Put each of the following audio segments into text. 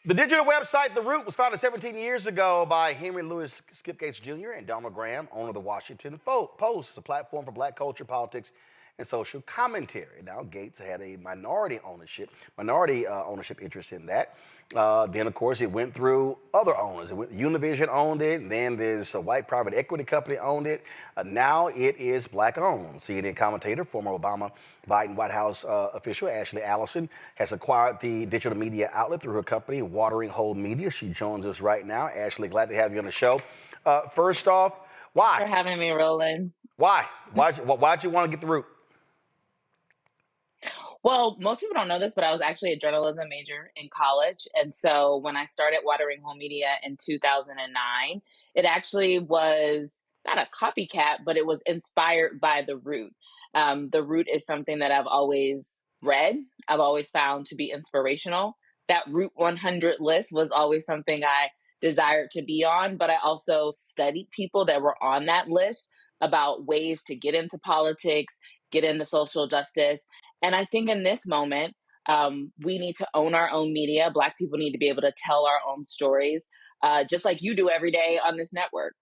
The digital website The Root was founded 17 years ago by Henry Louis Skipgates Jr. and Donald Graham, owner of the Washington Post. It's a platform for black culture, politics, and social commentary. Now, Gates had a minority ownership interest in that. Then, of course, it went through other owners. Univision owned it. Then there's a white private equity company owned it. Now it is black owned. CNN commentator, former Obama Biden White House official Ashley Allison has acquired the digital media outlet through her company, Watering Hole Media. She joins us right now. Ashley, glad to have you on the show. First off, why? For having me, Roland. Why? Why'd you want to get The Root? Well, most people don't know this, but I was actually a journalism major in college. And so when I started Watering Hole Media in 2009, it actually was not a copycat, but it was inspired by The Root. The Root is something that I've always read, I've always found to be inspirational. That Root 100 list was always something I desired to be on, but I also studied people that were on that list about ways to get into politics, get into social justice. And I think in this moment, we need to own our own media. Black people need to be able to tell our own stories, just like you do every day on this network.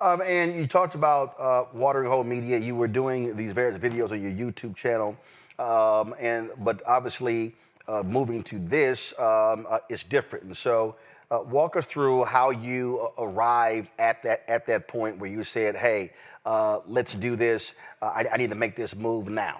And you talked about Watering Hole Media. You were doing these various videos on your YouTube channel, but obviously moving to this is different. And so, walk us through how you arrived at that point where you said, "Hey, let's do this. I need to make this move now."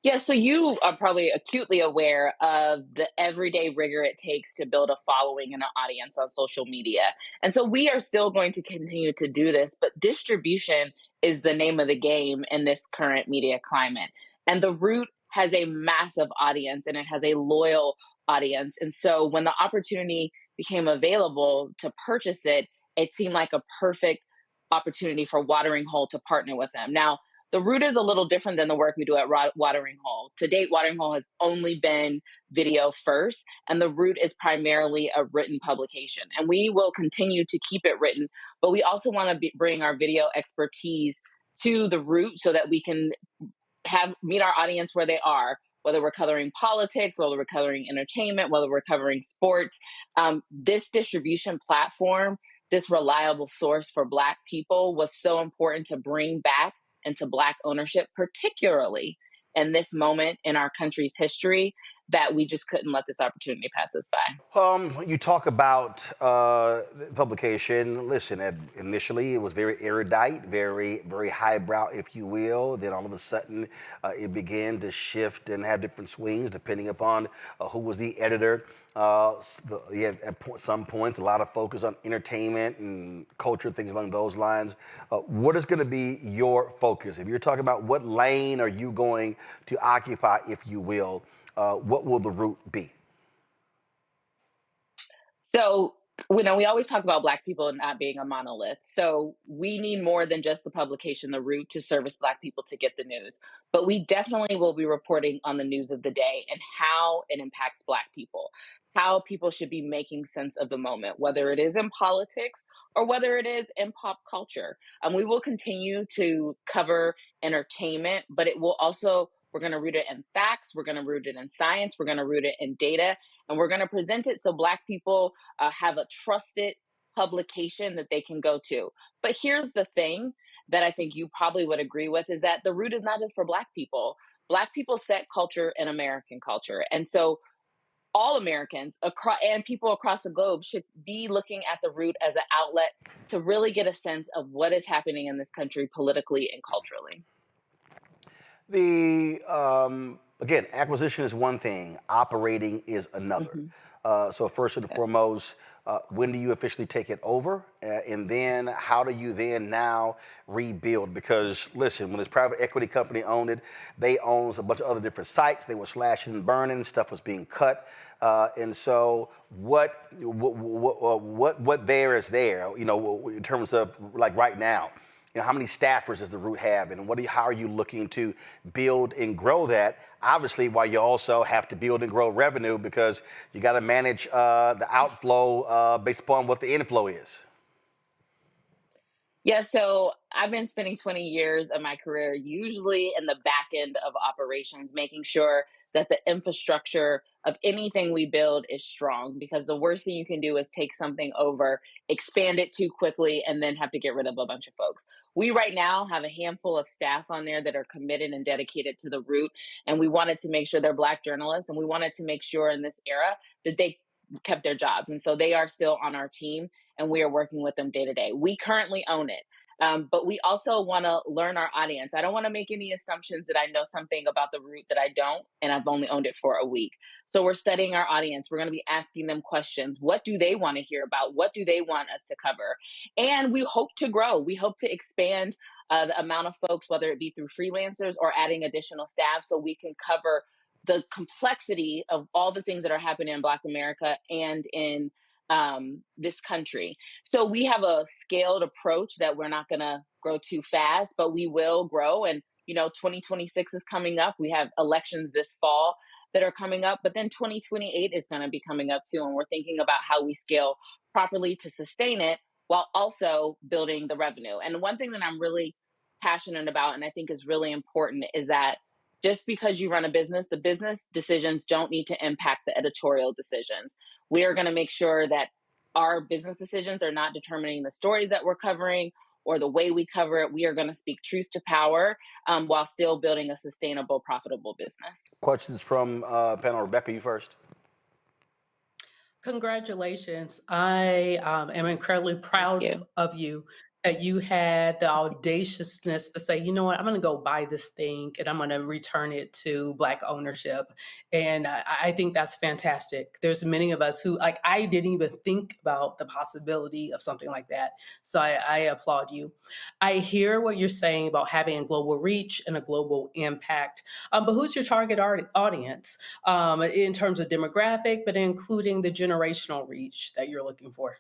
Yeah, so you are probably acutely aware of the everyday rigor it takes to build a following and an audience on social media. And so we are still going to continue to do this, but distribution is the name of the game in this current media climate. And The Root has a massive audience and it has a loyal audience. And so when the opportunity became available to purchase it, it seemed like a perfect opportunity for Watering Hole to partner with them. Now, The Root is a little different than the work we do at Watering Hole. To date, Watering Hole has only been video first, and The Root is primarily a written publication. And we will continue to keep it written, but we also want to bring our video expertise to The Root so that we can meet our audience where they are, whether we're covering politics, whether we're covering entertainment, whether we're covering sports. This distribution platform, this reliable source for Black people was so important to bring back into Black ownership, particularly in this moment in our country's history, that we just couldn't let this opportunity pass us by. You talk about publication. Listen, initially it was very erudite, very highbrow, if you will. Then all of a sudden it began to shift and have different swings depending upon who was the editor. At some points, a lot of focus on entertainment and culture, things along those lines. What is going to be your focus? If you're talking about what lane are you going to occupy, if you will, what will The Root be? So, we always talk about Black people not being a monolith. So we need more than just the publication, The Root, to service Black people to get the news. But we definitely will be reporting on the news of the day and how it impacts Black people, how people should be making sense of the moment, whether it is in politics or whether it is in pop culture. We will continue to cover entertainment, but it will also, we're going to root it in facts, we're going to root it in science, we're going to root it in data, and we're going to present it so Black people have a trusted publication that they can go to. But here's the thing that I think you probably would agree with is that The Root is not just for Black people. Black people set culture in American culture. And so all Americans and people across the globe should be looking at The Root as an outlet to really get a sense of what is happening in this country politically and culturally. Again, acquisition is one thing, operating is another. Mm-hmm. So first and foremost, when do you officially take it over? And then how do you then now rebuild? Because listen, when this private equity company owned it, they owned a bunch of other different sites. They were slashing and burning, stuff was being cut. And so what there is there, in terms of like right now? How many staffers does The Root have, and how are you looking to build and grow that? Obviously, while you also have to build and grow revenue because you got to manage the outflow based upon what the inflow is. Yeah, so I've been spending 20 years of my career usually in the back end of operations, making sure that the infrastructure of anything we build is strong. Because the worst thing you can do is take something over, expand it too quickly, and then have to get rid of a bunch of folks. We right now have a handful of staff on there that are committed and dedicated to the root. And we wanted to make sure they're Black journalists. And we wanted to make sure in this era that they kept their jobs. And so they are still on our team and we are working with them day to day. We currently own it. But we also want to learn our audience. I don't want to make any assumptions that I know something about the root that I don't, and I've only owned it for a week. So we're studying our audience. We're going to be asking them questions. What do they want to hear about? What do they want us to cover? And we hope to grow. We hope to expand the amount of folks, whether it be through freelancers or adding additional staff, so we can cover the complexity of all the things that are happening in Black America and in this country. So we have a scaled approach that we're not going to grow too fast, but we will grow. And 2026 is coming up. We have elections this fall that are coming up, but then 2028 is going to be coming up too. And we're thinking about how we scale properly to sustain it while also building the revenue. And one thing that I'm really passionate about and I think is really important is that just because you run a business, the business decisions don't need to impact the editorial decisions. We are going to make sure that our business decisions are not determining the stories that we're covering or the way we cover it. We are going to speak truth to power while still building a sustainable, profitable business. Questions from panel. Rebecca, you first. Congratulations. I am incredibly proud of you that you had the audaciousness to say, you know what, I'm going to go buy this thing and I'm going to return it to Black ownership. And I think that's fantastic. There's many of us who, like, I didn't even think about the possibility of something like that. So I applaud you. I hear what you're saying about having a global reach and a global impact. But who's your target audience in terms of demographic, but including the generational reach that you're looking for?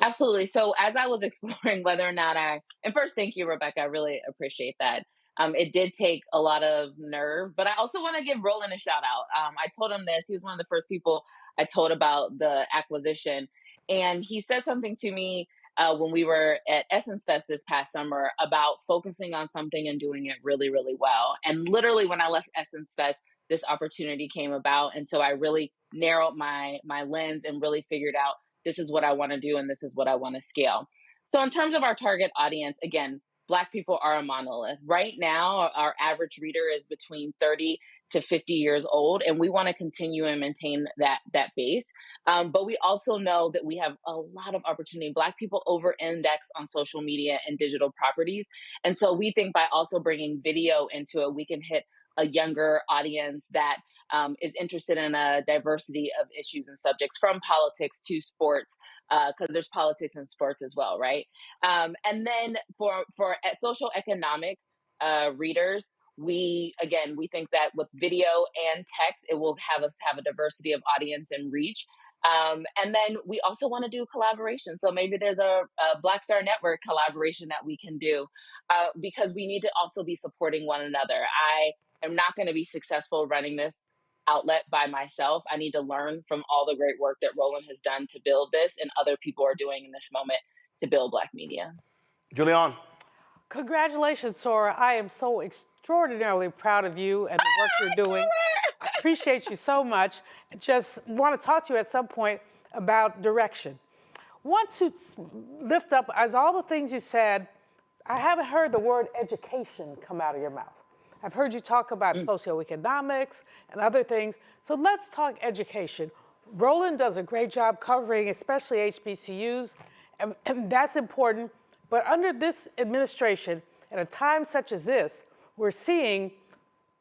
Absolutely. So as I was exploring whether or not and first, thank you, Rebecca. I really appreciate that. It did take a lot of nerve, but I also want to give Roland a shout out. I told him this. He was one of the first people I told about the acquisition. And he said something to me when we were at Essence Fest this past summer about focusing on something and doing it really, really well. And literally when I left Essence Fest, this opportunity came about. And so I really narrowed my lens and really figured out this is what I want to do and this is what I want to scale. So in terms of our target audience, again, Black people are a monolith. Right now, our average reader is between 30 to 50 years old, and we want to continue and maintain that base. But we also know that we have a lot of opportunity. Black people over-index on social media and digital properties. And so we think by also bringing video into it, we can hit a younger audience that is interested in a diversity of issues and subjects, from politics to sports, because there's politics in sports as well, right? And then for social economic readers, we think that with video and text, it will have us have a diversity of audience and reach. And then we also want to do collaboration. So maybe there's a Black Star Network collaboration that we can do because we need to also be supporting one another. I am not going to be successful running this outlet by myself. I need to learn from all the great work that Roland has done to build this and other people are doing in this moment to build Black media. Julian. Congratulations, Sora. I am so extraordinarily proud of you and the work you're doing. I appreciate you so much. Just want to talk to you at some point about direction. Want to lift up, as all the things you said, I haven't heard the word education come out of your mouth. I've heard you talk about socioeconomics and other things. So let's talk education. Roland does a great job covering, especially HBCUs, and that's important. But under this administration, at a time such as this, we're seeing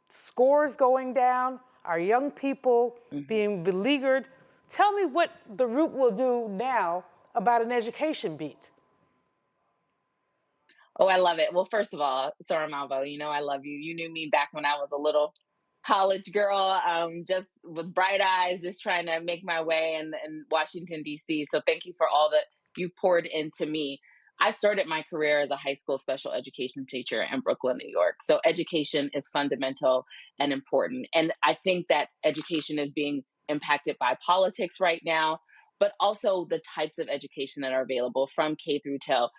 scores going down, our young people being beleaguered. Tell me what the Root will do now about an education beat. Oh, I love it. Well, first of all, Sora Malvo, I love you. You knew me back when I was a little college girl, just with bright eyes, just trying to make my way in Washington, D.C. So thank you for all that you've poured into me. I started my career as a high school special education teacher in Brooklyn, New York. So education is fundamental and important. And I think that education is being impacted by politics right now. but also the types of education that are available from K through 12,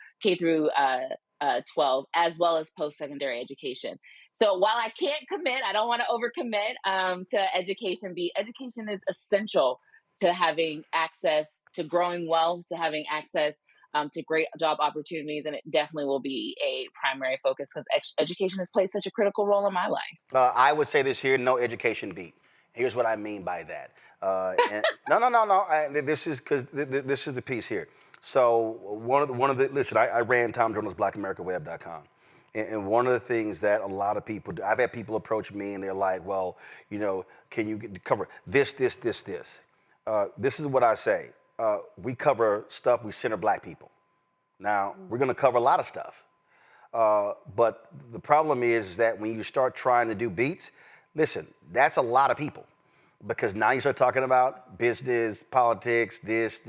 as well as post-secondary education. So while I can't commit, I don't want to overcommit to education. Education is essential to having access to growing wealth, to having access to great job opportunities, and it definitely will be a primary focus because education has played such a critical role in my life. I would say this here: no education beat. Here's what I mean by that. No. This is because this is the piece here. So listen, I ran Tom Jones BlackAmericaWeb.com. And one of the things that a lot of people do, I've had people approach me and they're like, well, can you cover this? This is what I say. We cover stuff, we center black people. Now, we're going to cover a lot of stuff. But the problem is that when you start trying to do beats, listen, that's a lot of people. Because now you start talking about business, politics, this,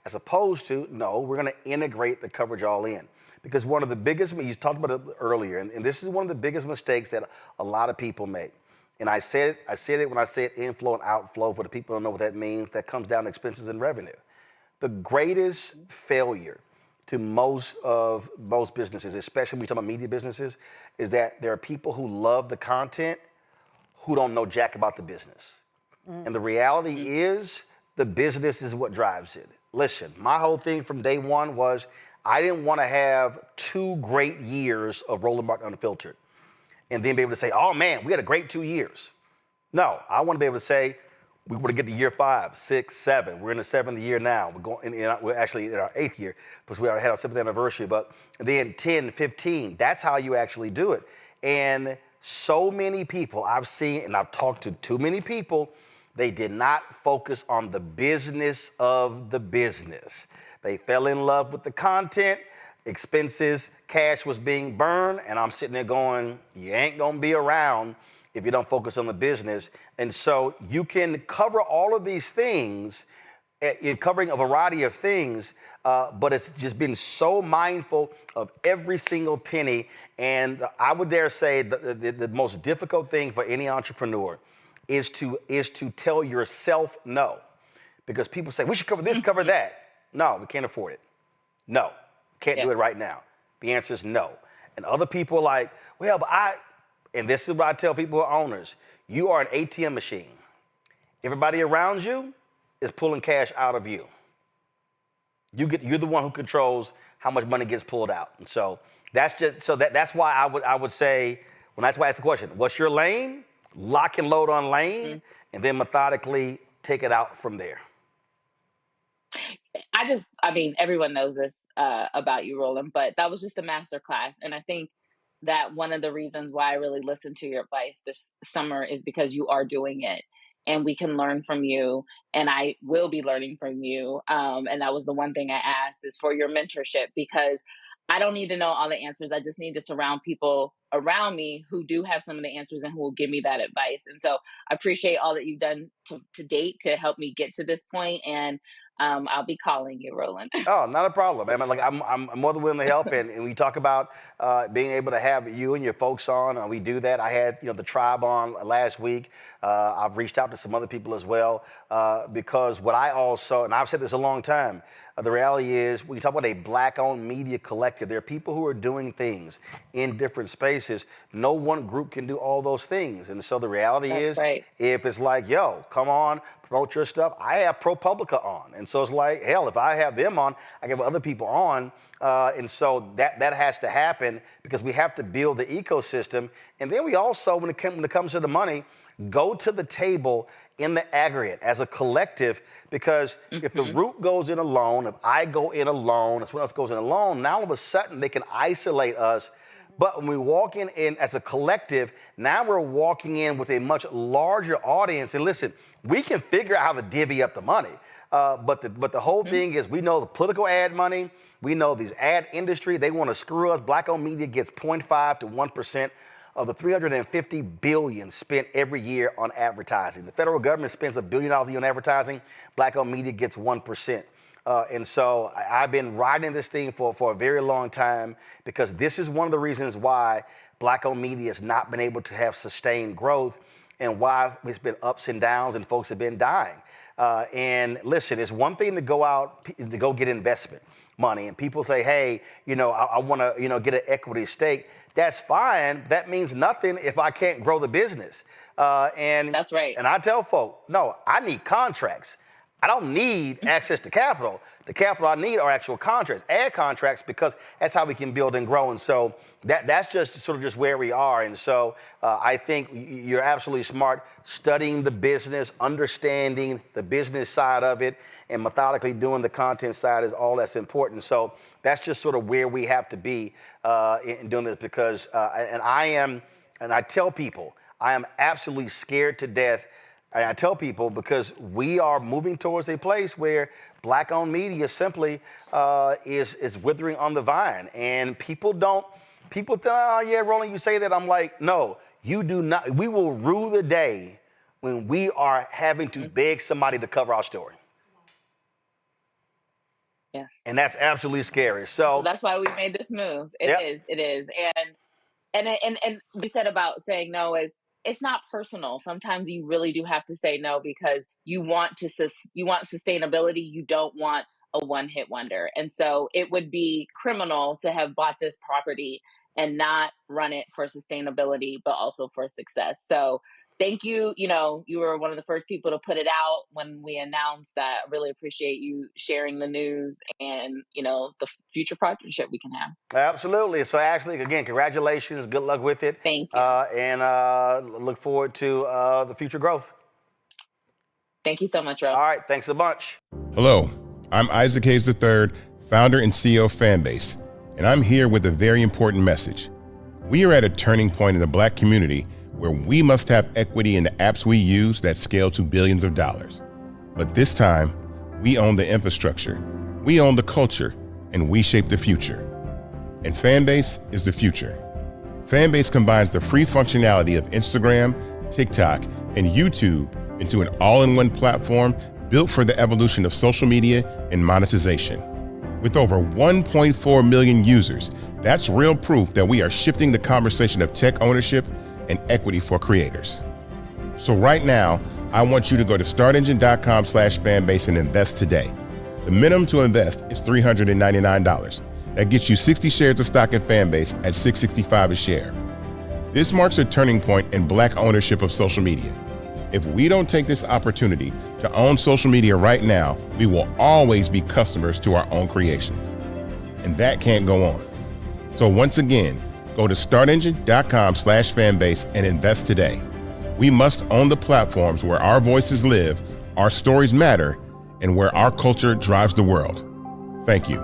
as opposed to, no, we're going to integrate the coverage all in. Because one of the biggest, you talked about it earlier, and this is one of the biggest mistakes that a lot of people make. And I said it when I said inflow and outflow, for the people who don't know what that means, that comes down to expenses and revenue. The greatest failure to most businesses, especially when we talk about media businesses, is that there are people who love the content who don't know jack about the business. And the reality is the business is what drives it. Listen, my whole thing from day one was I didn't want to have 2 great years of Roland Martin Unfiltered and then be able to say, oh man, we had a great 2 years. No, I want to be able to say, we want to get to year 5, 6, 7. We're in the 7th year now. We're actually in our 8th year because we already had our 7th anniversary. But then 10, 15, that's how you actually do it. And so many people I've seen, and I've talked to too many people, they did not focus on the business of the business. They fell in love with the content, expenses, cash was being burned, and I'm sitting there going, you ain't gonna be around if you don't focus on the business. And so you can cover all of these things, in covering a variety of things, but it's just been so mindful of every single penny. And I would dare say the most difficult thing for any entrepreneur is to tell yourself no. Because people say, we should cover this, cover that. No, we can't afford it. No, can't do it right now. The answer is no. And other people are like, well, but and this is what I tell people who are owners, you are an ATM machine. Everybody around you is pulling cash out of you. You're the one who controls how much money gets pulled out. And so that's why I would say, that's why I ask the question, what's your lane? Lock and load on lane, and then methodically take it out from there. Everyone knows this about you, Roland, but that was just a master class. And I think that one of the reasons why I really listened to your advice this summer is because you are doing it and we can learn from you, and I will be learning from you. And that was the one thing I asked, is for your mentorship, because I don't need to know all the answers. I just need to surround people around me who do have some of the answers and who will give me that advice. And so I appreciate all that you've done to date to help me get to this point. And I'll be calling you, Roland. Oh, not a problem. I'm more than willing to help. And we talk about being able to have you and your folks on. We do that. I had the tribe on last week. I've reached out to some other people as well because what I also, and I've said this a long time, the reality is, when you talk about a black-owned media collective, there are people who are doing things in different spaces. No one group can do all those things. And so the reality is, if it's like, yo, come on, promote your stuff, I have ProPublica on. And so it's like, hell, if I have them on, I have other people on. And so that has to happen because we have to build the ecosystem. And then we also, when it comes to the money, go to the table in the aggregate as a collective, because if the root goes in alone, if I go in alone, if someone else goes in alone, now all of a sudden they can isolate us. But when we walk in as a collective, now we're walking in with a much larger audience. And listen, we can figure out how to divvy up the money. But the whole thing is, we know the political ad money, we know these ad industry, they want to screw us. Black-owned media gets 0.5 to 1% of the $350 billion spent every year on advertising. The federal government spends $1 billion a year on advertising. Black-owned media gets 1%. And so I've been riding this thing for a very long time, because this is one of the reasons why Black-owned media has not been able to have sustained growth, and why it's been ups and downs and folks have been dying. And listen, it's one thing to go out to go get investment money, and people say, hey, I want to, get an equity stake. That's fine. That means nothing if I can't grow the business. And that's right. And I tell folk, no, I need contracts. I don't need access to capital. The capital I need are actual contracts, add contracts, because that's how we can build and grow. And so that's just sort of just where we are. And so I think you're absolutely smart, studying the business, understanding the business side of it, and methodically doing the content side is all that's important. So that's just sort of where we have to be in doing this, because I tell people, I am absolutely scared to death. And I tell people, because we are moving towards a place where Black-owned media simply is withering on the vine. And people think, oh, yeah, Roland, you say that. I'm like, no, you do not. We will rue the day when we are having to beg somebody to cover our story. Yes. And that's absolutely scary. So that's why we made this move. It is. And you said about saying no is, it's not personal. Sometimes you really do have to say no because you want sustainability. You don't want a one-hit wonder. And so it would be criminal to have bought this property and not run it for sustainability, but also for success. So thank you. You were one of the first people to put it out when we announced that. I really appreciate you sharing the news and, the future partnership we can have. Absolutely. So Ashley, again, congratulations. Good luck with it. Thank you. And look forward to the future growth. Thank you so much, Rob. All right. Thanks a bunch. Hello, I'm Isaac Hayes III, founder and CEO of Fanbase, and I'm here with a very important message. We are at a turning point in the Black community where we must have equity in the apps we use that scale to billions of dollars. But this time, we own the infrastructure, we own the culture, and we shape the future. And Fanbase is the future. Fanbase combines the free functionality of Instagram, TikTok, and YouTube into an all-in-one platform built for the evolution of social media and monetization. With over 1.4 million users, that's real proof that we are shifting the conversation of tech ownership and equity for creators. So right now, I want you to go to startengine.com/fanbase and invest today. The minimum to invest is $399. That gets you 60 shares of stock in Fanbase at $665 a share. This marks a turning point in Black ownership of social media. If we don't take this opportunity to own social media right now, we will always be customers to our own creations. And that can't go on. So once again, go to startengine.com/fanbase and invest today. We must own the platforms where our voices live, our stories matter, and where our culture drives the world. Thank you.